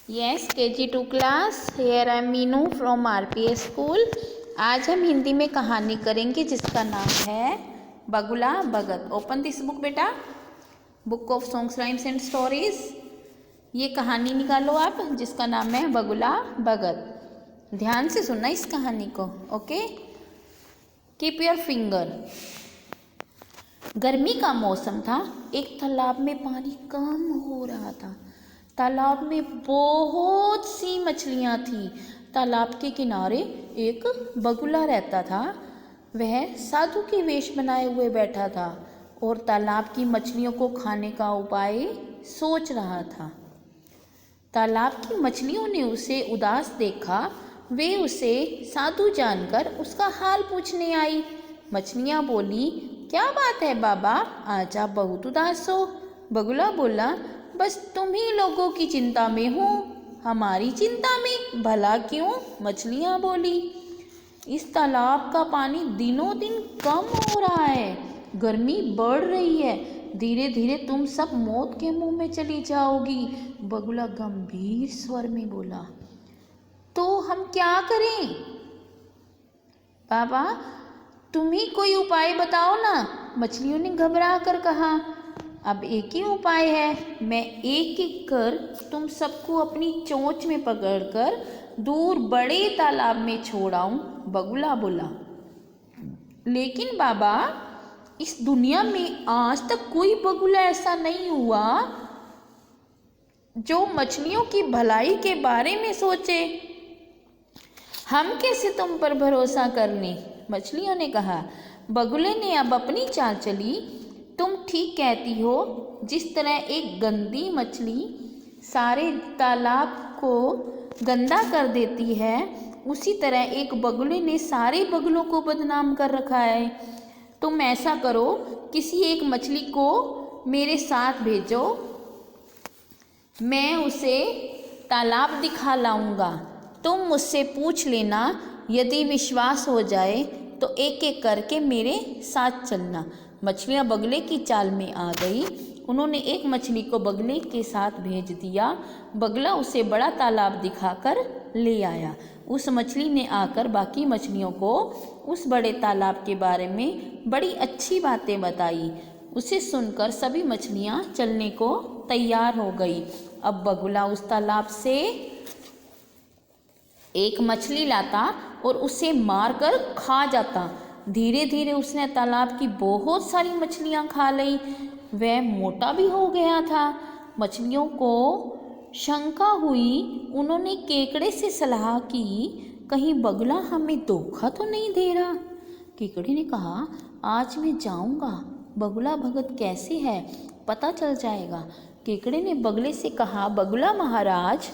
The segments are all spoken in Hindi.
Yes KG2 class, here I am Meenu from RPS school. आज हम हिंदी में कहानी करेंगे जिसका नाम है बगुला भगत। ओपन दिस बुक बेटा, book of songs rhymes and stories. ये कहानी निकालो आप जिसका नाम है बगुला भगत। ध्यान से सुनना इस कहानी को, ओके। Keep your finger. गर्मी का मौसम था। एक तालाब में पानी कम हो रहा था। तालाब में बहुत सी मछलियाँ थीं। तालाब के किनारे एक बगुला रहता था। वह साधु के वेश बनाए हुए बैठा था और तालाब की मछलियों को खाने का उपाय सोच रहा था। तालाब की मछलियों ने उसे उदास देखा। वे उसे साधु जानकर उसका हाल पूछने आई। मछलियाँ बोली, क्या बात है बाबा, आज आप बहुत उदास हो। बगुला बोला, बस तुम ही लोगों की चिंता में हो, हमारी चिंता में भला क्यों। मछलियाँ बोली, इस तालाब का पानी दिनों दिन कम हो रहा है, गर्मी बढ़ रही है, धीरे धीरे तुम सब मौत के मुंह में चली जाओगी। बगुला गंभीर स्वर में बोला, तो हम क्या करें बाबा, तुम ही कोई उपाय बताओ ना। मछलियों ने घबरा कर कहा, अब एक ही उपाय है, मैं एक एक कर तुम सबको अपनी चोंच में पकड़कर दूर बड़े तालाब में छोड़ आऊं। बगुला बोला, लेकिन बाबा, इस दुनिया में आज तक कोई बगुला ऐसा नहीं हुआ जो मछलियों की भलाई के बारे में सोचे। हम कैसे तुम पर भरोसा कर लें। मछलियों ने कहा। बगुले ने अब अपनी चाल चली। तुम ठीक कहती हो, जिस तरह एक गंदी मछली सारे तालाब को गंदा कर देती है, उसी तरह एक बगुले ने सारे बगुलों को बदनाम कर रखा है। तुम ऐसा करो, किसी एक मछली को मेरे साथ भेजो, मैं उसे तालाब दिखा लाऊंगा। तुम मुझसे पूछ लेना, यदि विश्वास हो जाए तो एक एक करके मेरे साथ चलना। मछलियाँ बगले की चाल में आ गई। उन्होंने एक मछली को बगले के साथ भेज दिया। बगला उसे बड़ा तालाब दिखाकर ले आया। उस मछली ने आकर बाकी मछलियों को उस बड़े तालाब के बारे में बड़ी अच्छी बातें बताई। उसे सुनकर सभी मछलियाँ चलने को तैयार हो गई। अब बगुला उस तालाब से एक मछली लाता और उसे मारकर खा जाता। धीरे धीरे उसने तालाब की बहुत सारी मछलियाँ खा ली। वह मोटा भी हो गया था। मछलियों को शंका हुई। उन्होंने केकड़े से सलाह की, कहीं बगुला हमें धोखा तो नहीं दे रहा। केकड़े ने कहा, आज मैं जाऊंगा, बगुला भगत कैसे है पता चल जाएगा। केकड़े ने बगले से कहा, बगुला महाराज,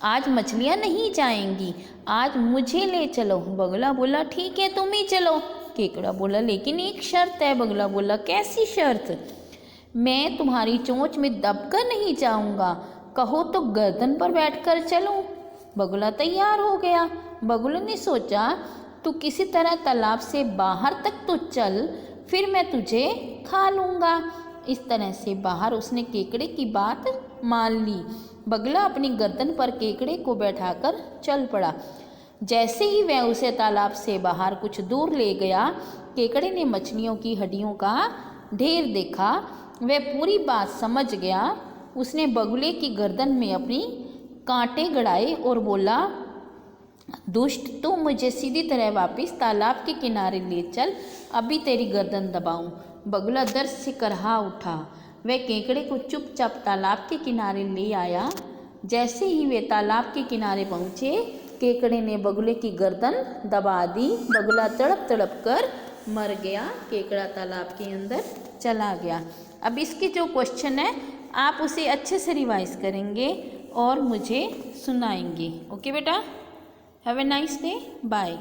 आज मछलियाँ नहीं जाएंगी, आज मुझे ले चलो। बगुला बोला, ठीक है तुम ही चलो। केकड़ा बोला, लेकिन एक शर्त है। बगुला बोला, कैसी शर्त। मैं तुम्हारी चोंच में दबकर नहीं जाऊंगा, कहो तो गर्दन पर बैठकर चलूं। बगुला तैयार हो गया। बगुले ने सोचा, तू किसी तरह तालाब से बाहर तक तो चल, फिर मैं तुझे खा लूँगा। इस तरह से बाहर उसने केकड़े की बात मान ली। बगुला अपनी गर्दन पर केकड़े को बैठाकर चल पड़ा। जैसे ही वह उसे तालाब से बाहर कुछ दूर ले गया, केकड़े ने मछलियों की हड्डियों का ढेर देखा। वह पूरी बात समझ गया। उसने बगुले की गर्दन में अपनी कांटे गड़ाए और बोला, दुष्ट, तू मुझे सीधी तरह वापस तालाब के किनारे ले चल, अभी तेरी गर्दन दबाऊं। बगुला दर्द से करहा उठा। वह केकड़े को चुपचाप तालाब के किनारे ले आया। जैसे ही वे तालाब के किनारे पहुँचे, केकड़े ने बगुले की गर्दन दबा दी। बगुला तड़प तड़प कर मर गया। केकड़ा तालाब के अंदर चला गया। अब इसके जो क्वेश्चन है, आप उसे अच्छे से रिवाइज करेंगे और मुझे सुनाएंगे। ओके बेटा, have a nice day, bye.